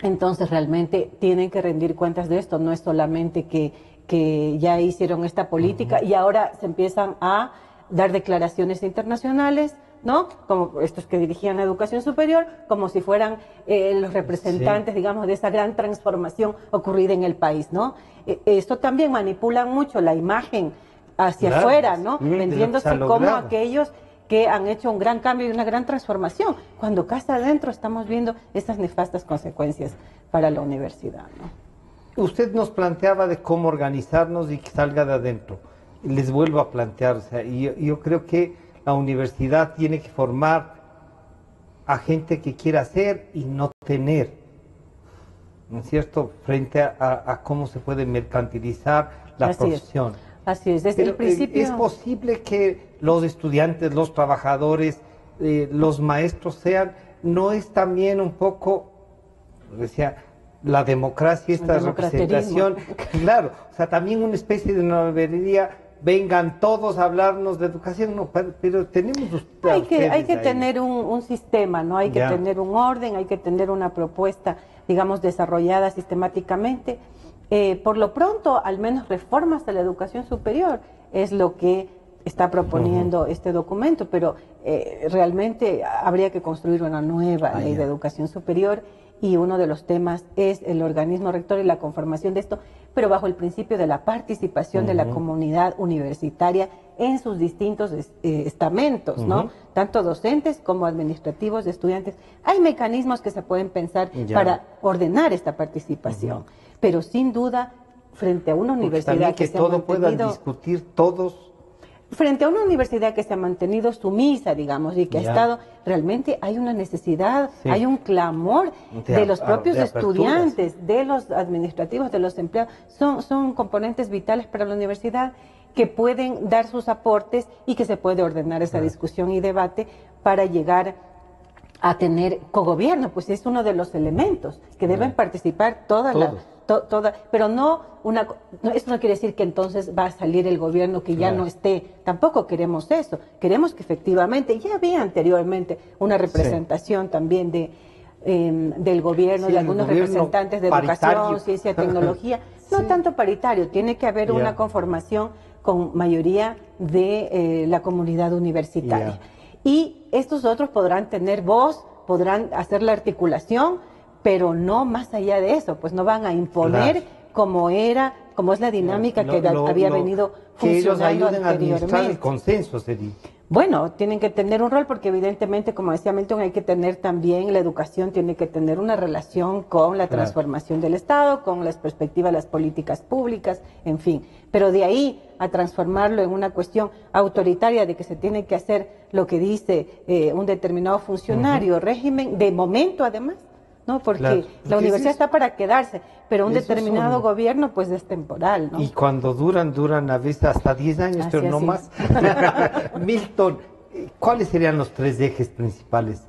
Entonces realmente tienen que rendir cuentas de esto, no es solamente que ya hicieron esta política y ahora se empiezan a dar declaraciones internacionales, ¿no? Como estos que dirigían la educación superior, como si fueran los representantes, digamos, de esa gran transformación ocurrida en el país, ¿no? Esto también manipulan mucho la imagen hacia Claro, afuera, ¿no? de lo que se ha Vendiéndose como logrado. aquellos que han hecho un gran cambio y una gran transformación, cuando casa adentro estamos viendo estas nefastas consecuencias para la universidad, ¿no? Usted nos planteaba de cómo organizarnos y que salga de adentro. Les vuelvo a plantear, o sea, yo creo que la universidad tiene que formar a gente que quiera hacer y no tener, ¿no es cierto?, frente a cómo se puede mercantilizar la Así es. profesión. Así es, desde Pero, el principio... ¿es posible que los estudiantes, los trabajadores, los maestros sean, no es también un poco, decía, la democracia, esta El democraterismo. representación? Claro, o sea, también una especie de novelería, vengan todos a hablarnos de educación, no, pero tenemos Hay que ustedes ahí. tener un sistema, ¿no? Hay que Ya. tener un orden, hay que tener una propuesta, digamos, desarrollada sistemáticamente. Por lo pronto, al menos reformas a la educación superior es lo que está proponiendo este documento, pero realmente habría que construir una nueva ley de educación superior y uno de los temas es el organismo rector y la conformación de esto, pero bajo el principio de la participación de la comunidad universitaria en sus distintos estamentos, ¿no? Tanto docentes como administrativos, de estudiantes. Hay mecanismos que se pueden pensar para ordenar esta participación, pero sin duda, frente a una Porque universidad también que que se ha todo puedan mantenido... discutir todos. Frente a una universidad que se ha mantenido sumisa, digamos, y que ha estado, realmente hay una necesidad, hay un clamor de los propios de aperturas. estudiantes, de los administrativos, de los empleados. Son componentes vitales para la universidad que pueden dar sus aportes y que se puede ordenar esa discusión y debate para llegar a tener cogobierno, pues es uno de los elementos que deben participar todas las... pero esto no quiere decir que entonces va a salir el gobierno que ya no esté, tampoco queremos eso, queremos que efectivamente, ya había anteriormente una representación también de del gobierno, Sí, de el algunos gobierno representantes de paritario. educación, ciencia, tecnología. No tanto paritario, tiene que haber una conformación con mayoría de la comunidad universitaria. Y estos otros podrán tener voz, podrán hacer la articulación, pero no más allá de eso, pues no van a imponer como es la dinámica que había venido funcionando que ellos ayuden a administrar anteriormente. el consenso, sería. Bueno, tienen que tener un rol porque evidentemente, como decía Milton, hay que tener también, la educación tiene que tener una relación con la transformación del Estado, con las perspectivas de las políticas públicas, en fin. Pero de ahí a transformarlo en una cuestión autoritaria de que se tiene que hacer lo que dice un determinado funcionario, régimen, de momento además, ¿no? Porque la universidad está para quedarse, pero un determinado gobierno pues es temporal, ¿no? Y cuando duran a veces hasta 10 años, pero no más. Milton, ¿cuáles serían los 3 ejes principales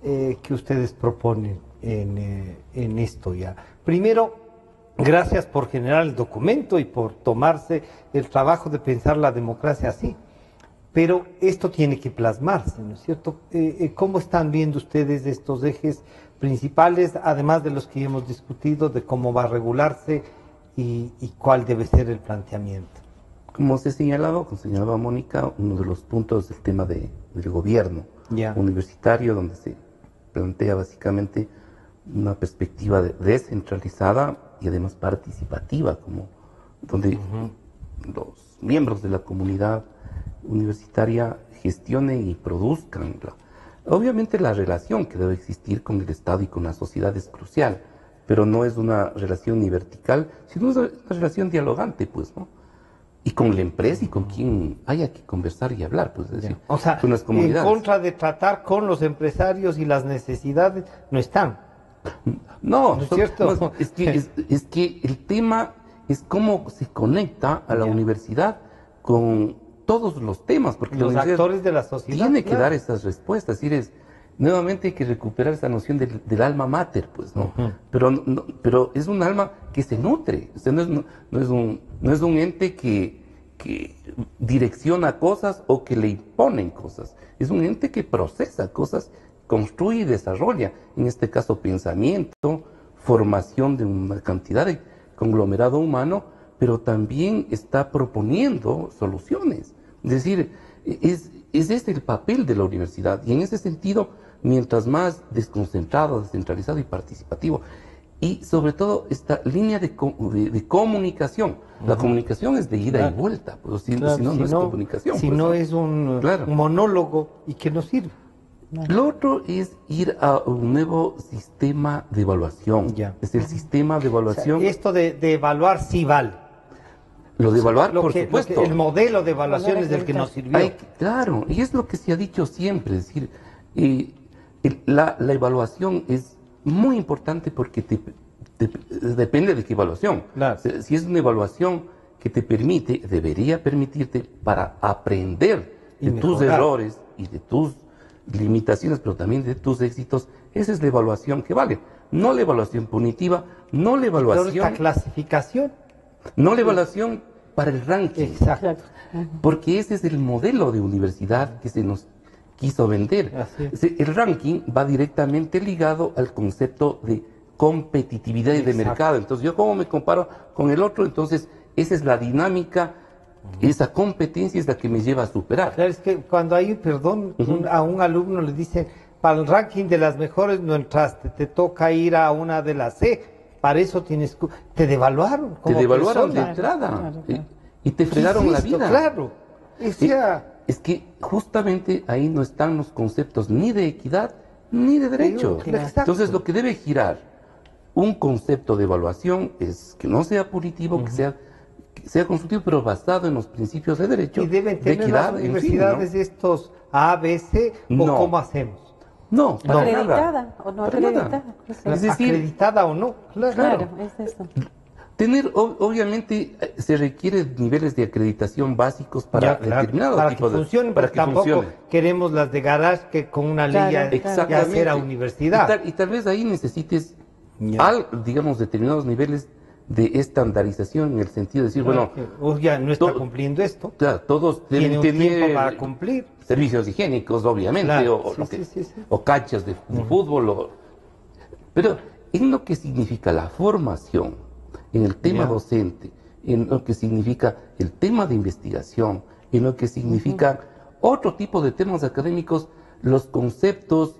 que ustedes proponen en esto ya? Primero, gracias por generar el documento y por tomarse el trabajo de pensar la democracia así. Pero esto tiene que plasmarse, ¿no es cierto? ¿Cómo están viendo ustedes estos ejes principales, además de los que hemos discutido, de cómo va a regularse y cuál debe ser el planteamiento? Como se señalaba Mónica, uno de los puntos es el tema del gobierno universitario, donde se plantea básicamente una perspectiva descentralizada y además participativa, donde los miembros de la comunidad universitaria gestionen y produzcan. Obviamente la relación que debe existir con el Estado y con la sociedad es crucial, pero no es una relación ni vertical, sino es una relación dialogante, pues, ¿no? Y con la empresa y con quien haya que conversar y hablar, pues, es decir, o sea, con las comunidades. En contra de tratar con los empresarios y las necesidades, no están. No, ¿no es cierto? No, es que el tema es cómo se conecta a la universidad con todos los temas, porque los actores de la sociedad tiene que dar esas respuestas. Nuevamente hay que recuperar esa noción del alma mater, pues, ¿no? Pero es un alma que se nutre, o sea, no es un ente que direcciona cosas o que le imponen cosas, es un ente que procesa cosas, construye y desarrolla, en este caso pensamiento, formación de una cantidad de conglomerado humano, pero también está proponiendo soluciones. Es decir, es este el papel de la universidad, y en ese sentido, mientras más desconcentrado, descentralizado y participativo, y sobre todo esta línea de comunicación. La comunicación es de ida y vuelta, pues, si no es comunicación. Si pues, no es un monólogo y que no sirve. Lo otro es ir a un nuevo sistema de evaluación. Es el sistema de evaluación. O sea, esto de evaluar sí vale. Lo de evaluar, por supuesto. El modelo de evaluación es el que nos sirvió. Claro, y es lo que se ha dicho siempre. Es decir, la evaluación es muy importante porque depende de qué evaluación. Claro. Si es una evaluación que debería permitirte para aprender de tus errores y de tus limitaciones, pero también de tus éxitos, esa es la evaluación que vale. No la evaluación punitiva, no la evaluación... Pero esta clasificación. No la evaluación para el ranking. Exacto. Porque ese es el modelo de universidad que se nos quiso vender. El ranking va directamente ligado al concepto de competitividad y de mercado. Entonces, yo cómo me comparo con el otro, entonces esa es la dinámica, esa competencia es la que me lleva a superar. Claro, es que cuando hay, a un alumno le dicen, para el ranking de las mejores no entraste, te toca ir a una de las C. Para eso te devaluaron. Te devaluaron de entrada. Y te fregaron la vida. Claro. Es que justamente ahí no están los conceptos ni de equidad ni de derecho. Entonces lo que debe girar un concepto de evaluación es que no sea punitivo, que sea constructivo, pero basado en los principios de derecho, y deben tener de equidad, las universidades estos A, B, C, o ¿cómo hacemos? No, para acreditada nada. o no acreditada. Es decir, acreditada o no. Claro, es eso. Obviamente se requiere niveles de acreditación básicos para determinados tipos de... Funcionen, para que tampoco queremos las de garage que con una ley ya sea universidad. Y tal vez ahí necesites, digamos, determinados niveles de estandarización en el sentido de decir, ya no está cumpliendo esto. Claro, todos deben tener para cumplir. Servicios higiénicos, obviamente, o canchas de fútbol, Pero en lo que significa la formación, en el tema docente, en lo que significa el tema de investigación, en lo que significa otro tipo de temas académicos, los conceptos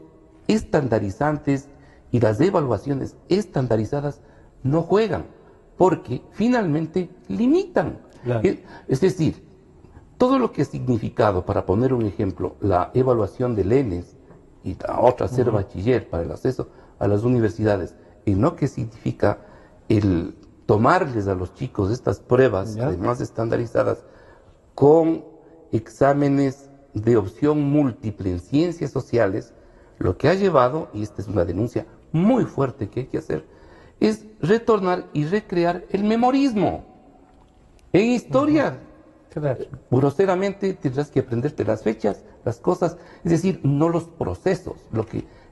estandarizantes y las evaluaciones estandarizadas no juegan, porque finalmente limitan. Claro. Es decir, todo lo que ha significado, para poner un ejemplo, la evaluación del ENES y la otra ser bachiller para el acceso a las universidades, en lo que significa el tomarles a los chicos estas pruebas, además estandarizadas, con exámenes de opción múltiple en ciencias sociales, lo que ha llevado, y esta es una denuncia muy fuerte que hay que hacer, es retornar y recrear el memorismo. En historia, groseramente tendrás que aprenderte las fechas, las cosas, es decir, no los procesos,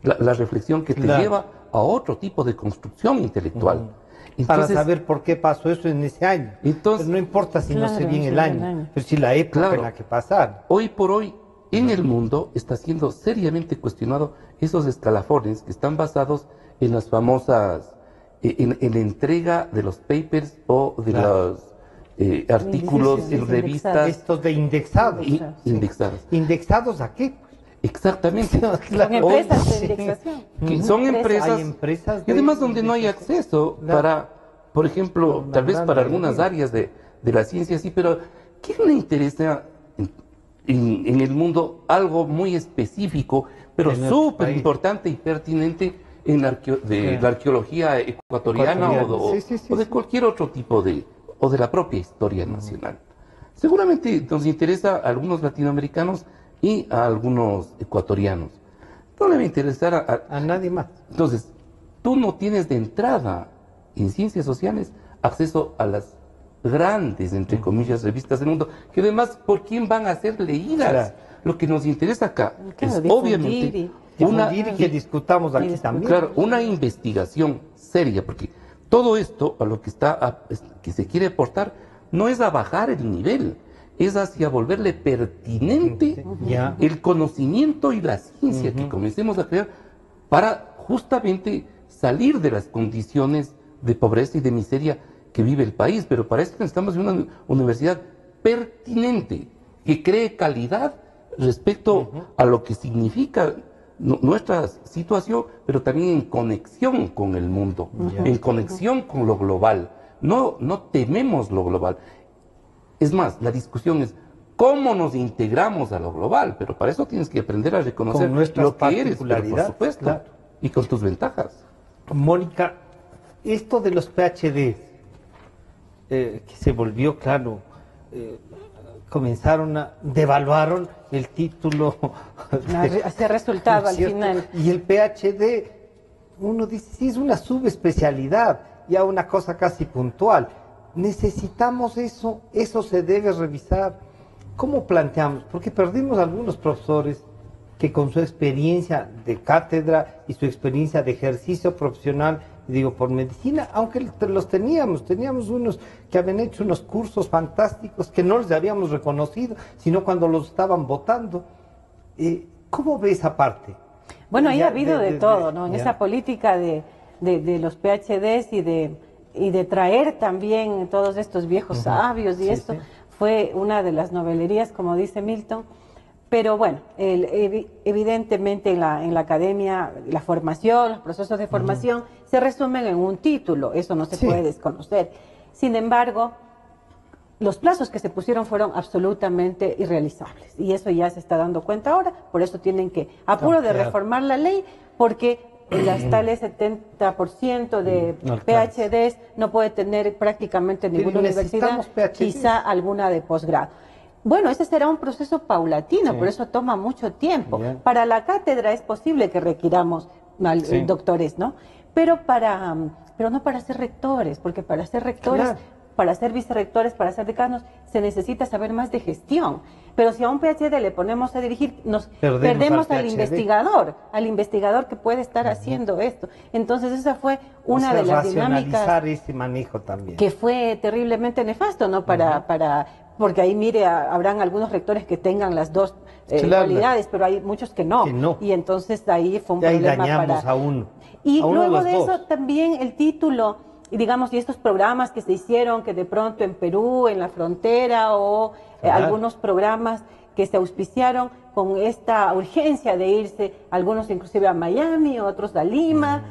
la reflexión que te lleva a otro tipo de construcción intelectual. Entonces, para saber por qué pasó eso en ese año. Entonces, no importa si no sé bien el año, pero si la época en la que pasaron. Hoy por hoy, en el mundo, está siendo seriamente cuestionado esos escalafones que están basados en las famosas, en la entrega de los papers o de los artículos en revistas. Estos de indexados. Indexados. ¿Indexados a qué? Exactamente. Son empresas de indexación. Son empresas y además donde no hay acceso para, por ejemplo, tal vez para algunas áreas de la ciencia, sí, pero ¿quién le interesa en el mundo algo muy específico, pero súper importante y pertinente en la arqueología ecuatoriana o de cualquier otro tipo o de la propia historia nacional? Seguramente nos interesa a algunos latinoamericanos y a algunos ecuatorianos. No le va a interesar a nadie más. Entonces, tú no tienes de entrada en ciencias sociales acceso a las grandes, entre comillas, revistas del mundo, que además, ¿por quién van a ser leídas? Claro. Lo que nos interesa acá es obviamente y que discutamos aquí también. Claro, una investigación seria, porque todo esto a lo que que se quiere aportar no es a bajar el nivel, es hacia volverle pertinente el conocimiento y la ciencia que comencemos a crear para justamente salir de las condiciones de pobreza y de miseria que vive el país. Pero para eso necesitamos una universidad pertinente, que cree calidad respecto a lo que significa nuestra situación, pero también en conexión con el mundo, en conexión con lo global. No tememos lo global. Es más, la discusión es cómo nos integramos a lo global, pero para eso tienes que aprender a reconocer lo que eres, pero por supuesto, y con tus ventajas. Mónica, esto de los PhD, que se volvió, claro, devaluaron el título. Ese resultado al final. Y el PhD, uno dice, sí, es una subespecialidad, ya una cosa casi puntual. Necesitamos eso se debe revisar. ¿Cómo planteamos? Porque perdimos algunos profesores que con su experiencia de cátedra y su experiencia de ejercicio profesional, digo, por medicina, aunque los teníamos unos que habían hecho unos cursos fantásticos que no les habíamos reconocido, sino cuando los estaban votando. ¿Cómo ve esa parte? Bueno, ahí ha habido de todo, ¿no? En esa política de los PhDs y de traer también todos estos viejos sabios y esto fue una de las novelerías, como dice Milton. Pero bueno, evidentemente en la academia, la formación, los procesos de formación se resumen en un título, eso no se puede desconocer. Sin embargo, los plazos que se pusieron fueron absolutamente irrealizables y eso ya se está dando cuenta ahora, por eso tienen que apuro de reformar la ley, porque hasta el 70% de PhDs no puede tener prácticamente ninguna universidad, quizá alguna de posgrado. Bueno, ese será un proceso paulatino, por eso toma mucho tiempo. Para la cátedra es posible que requiramos doctores, ¿no? Pero no para ser rectores, porque para ser rectores, para ser vicerrectores, para ser decanos, se necesita saber más de gestión. Pero si a un PhD le ponemos a dirigir, nos perdemos al investigador que puede estar haciendo esto. Entonces esa fue una de las dinámicas ese manejo también, que fue terriblemente nefasto, ¿no? Porque ahí, mire, habrán algunos rectores que tengan las dos cualidades, pero hay muchos que no. Y entonces ahí fue un problema. Ahí dañamos a uno. Y a uno luego de dos. eso también el título, y digamos, y estos programas que se hicieron, que de pronto en Perú, en la frontera, o algunos programas que se auspiciaron con esta urgencia de irse, algunos inclusive a Miami, otros a Lima,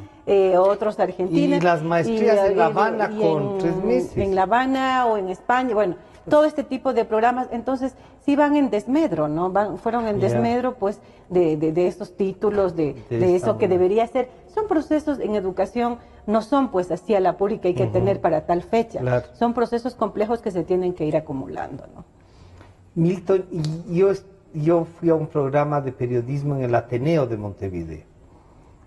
otros a Argentina. Y las maestrías en La Habana con 3 meses. En La Habana o en España, bueno, todo este tipo de programas, entonces sí van en desmedro, ¿no? Fueron en desmedro, pues, de estos títulos, de eso que debería ser. Son procesos en educación, no son pues así a la pura y que hay que tener para tal fecha. Claro. Son procesos complejos que se tienen que ir acumulando, ¿no? Milton, yo fui a un programa de periodismo en el Ateneo de Montevideo.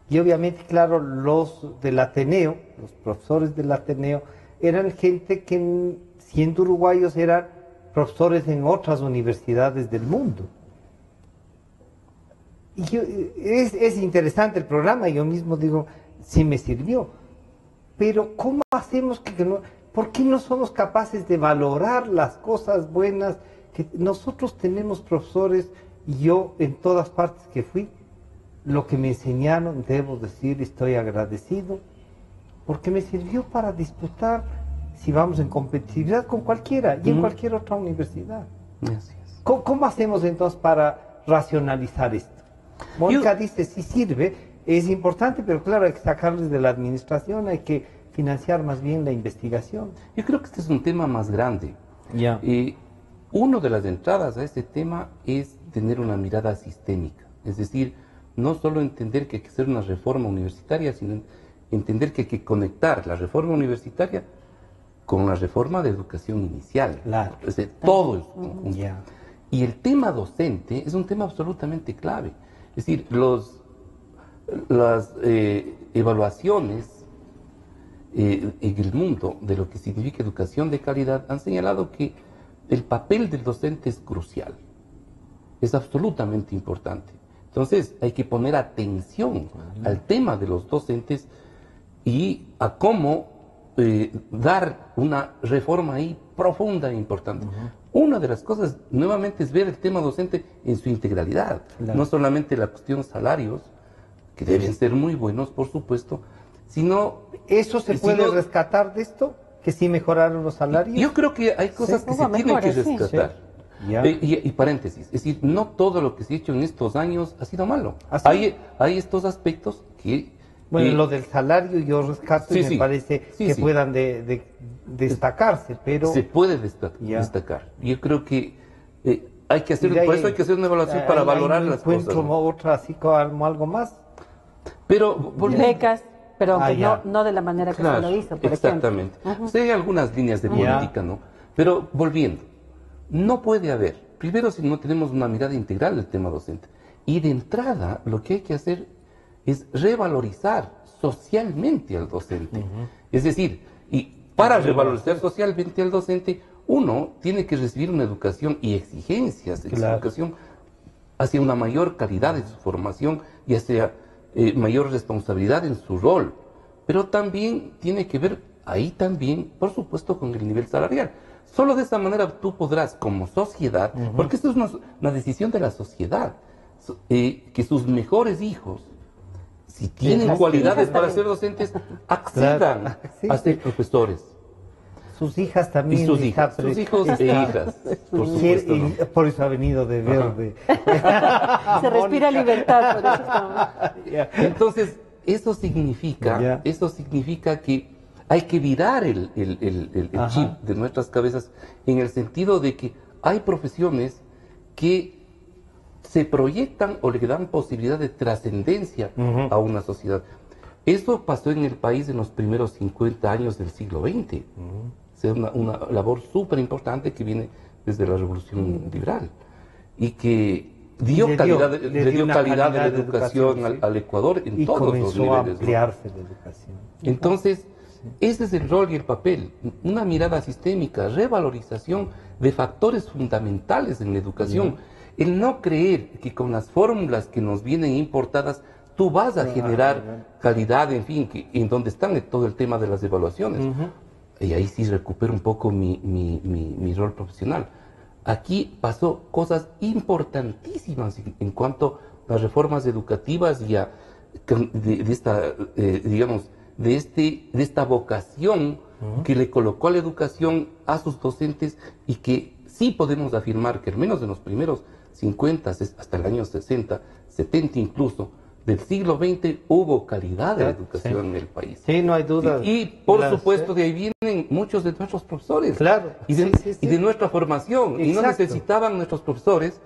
Y obviamente, claro, los del Ateneo, los profesores del Ateneo, eran gente que, siendo uruguayos, eran profesores en otras universidades del mundo. Y es interesante el programa, yo mismo digo, sí me sirvió. Pero ¿cómo hacemos que no? ¿Por qué no somos capaces de valorar las cosas buenas? Que nosotros tenemos profesores, y yo en todas partes que fui, lo que me enseñaron, debo decir, estoy agradecido, porque me sirvió para disputar, si vamos en competitividad, con cualquiera, y en cualquier otra universidad. Así es. ¿Cómo hacemos entonces para racionalizar esto? Mónica dice, sí sirve, es importante, pero claro, hay que sacarles de la administración, hay que financiar más bien la investigación. Yo creo que este es un tema más grande. Una de las entradas a este tema es tener una mirada sistémica, es decir, no solo entender que hay que hacer una reforma universitaria, sino entender que hay que conectar la reforma universitaria con la reforma de educación inicial. Claro. Es decir, todo es Y el tema docente es un tema absolutamente clave. Es decir, las evaluaciones en el mundo de lo que significa educación de calidad han señalado que el papel del docente es crucial, es absolutamente importante. Entonces hay que poner atención al tema de los docentes y a cómo dar una reforma ahí profunda e importante. Una de las cosas, nuevamente, es ver el tema docente en su integralidad, no solamente la cuestión salarios, que deben ser muy buenos, por supuesto, sino... ¿Eso se puede rescatar de esto? ¿Que sí mejoraron los salarios? Yo creo que hay cosas que se tienen que rescatar. Y paréntesis, es decir, no todo lo que se ha hecho en estos años ha sido malo. Hay estos aspectos que... Bueno, lo del salario yo rescato y me parece que puedan destacarse, pero... Se puede destacar. Yo creo que hay que hacer, por eso hay que hacer una evaluación para valorar las cosas. ¿Encuentro otra así como algo más? Pero... becas, pero no de la manera que se lo hizo, por exactamente. ejemplo. Sí, hay algunas líneas de política, ¿no? Pero volviendo, no puede haber, primero si no tenemos una mirada integral del tema docente, y de entrada lo que hay que hacer es revalorizar socialmente al docente. Es decir, y para revalorizar socialmente al docente, uno tiene que recibir una educación y exigencias de educación hacia una mayor calidad de su formación y hacia mayor responsabilidad en su rol. Pero también tiene que ver ahí también, por supuesto, con el nivel salarial. Solo de esa manera tú podrás, como sociedad, porque esto es una decisión de la sociedad, que sus mejores hijos, si tienen cualidades para ser docentes, accedan a ser profesores. Sus hijas también. Y sus hijos e hijas, por supuesto. Por eso ha venido de verde. Se respira libertad, por eso estamos. Entonces, eso significa que hay que virar el chip de nuestras cabezas en el sentido de que hay profesiones que se proyectan o le dan posibilidad de trascendencia a una sociedad. Eso pasó en el país en los primeros 50 años del siglo XX. Es una labor súper importante que viene desde la Revolución Liberal y que le dio calidad de la educación al Ecuador en todos los niveles. Y comenzó a ampliarse la educación. Entonces, ese es el rol y el papel, una mirada sistémica, revalorización de factores fundamentales en la educación. El no creer que con las fórmulas que nos vienen importadas tú vas a generar calidad, en fin, en donde están todo el tema de las evaluaciones. Y ahí sí recupero un poco mi rol profesional. aquí pasó cosas importantísimas en cuanto a las reformas educativas y a, de esta, digamos, de esta vocación que le colocó a la educación a sus docentes, y que sí podemos afirmar que al menos en los primeros 50, hasta el año 60, 70 incluso, del siglo XX hubo calidad de la educación en el país. Sí, no hay duda. Y por supuesto de ahí vienen muchos de nuestros profesores. Claro. Y de nuestra formación. Exacto. Y no necesitaban nuestros profesores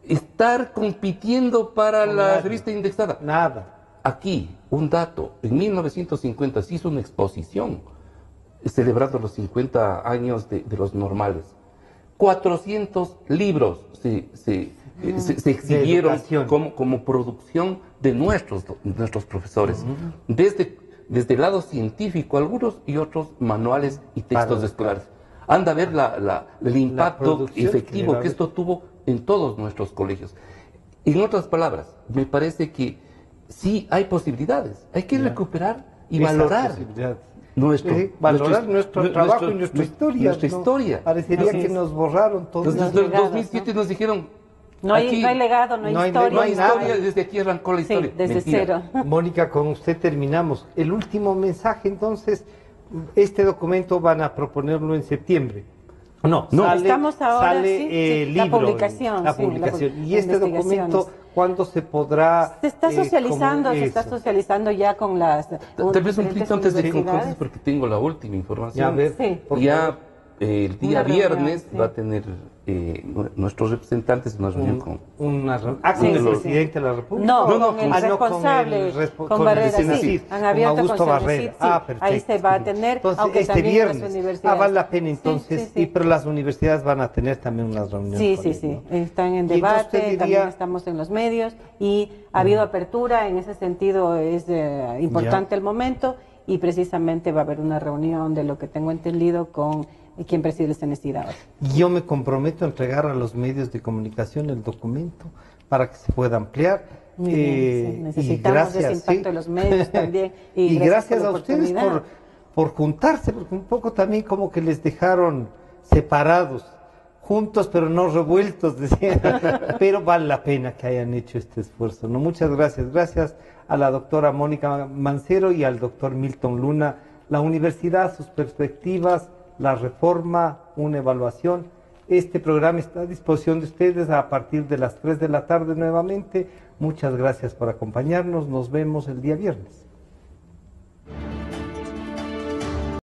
estar compitiendo para la revista indexada. Nada. Aquí, un dato. En 1950 se hizo una exposición celebrando los 50 años de los normales. 400 libros se exhibieron como producción de nuestros profesores, desde el lado científico algunos, y otros manuales y textos escolares. Anda a ver el impacto efectivo que esto tuvo en todos nuestros colegios. En otras palabras, me parece que sí hay posibilidades, hay que recuperar y valorar nuestro trabajo y nuestra historia. Nuestra historia. Parecería que nos borraron todos. Desde el 2007 nos dijeron, no hay legado, no hay historia. No hay historia, desde aquí arrancó la historia. Sí, desde cero. Mónica, con usted terminamos. El último mensaje, entonces, este documento van a proponerlo en septiembre. No, estamos ahora, sale libro, la publicación. La publicación. Y este documento, ¿cuándo se podrá...? Se está socializando ya con las tal vez un poquito antes de concluir, porque tengo la última información. Ya el día viernes va a tener nuestros representantes una reunión con el presidente de la República. No, con el responsable, con Barrera, han abierto Augusto Barrera. Ahí se va a tener, entonces, aunque este también viernes. las universidades. Vale la pena entonces, pero las universidades van a tener también unas reuniones. Sí, están en debate, también estamos en los medios, y ha habido apertura, en ese sentido es importante el momento, y precisamente va a haber una reunión, de lo que tengo entendido, con quien preside el CNESID ahora. Yo me comprometo a entregar a los medios de comunicación el documento para que se pueda ampliar. Necesitamos ese impacto de los medios también. Y gracias a ustedes por juntarse, porque un poco también como que les dejaron separados, juntos pero no revueltos, decían. Pero vale la pena que hayan hecho este esfuerzo, ¿no? Muchas gracias. Gracias a la doctora Mónica Mancero y al doctor Milton Luna. La universidad, sus perspectivas, la reforma, una evaluación. Este programa está a disposición de ustedes a partir de las 3 de la tarde nuevamente. Muchas gracias por acompañarnos. Nos vemos el día viernes.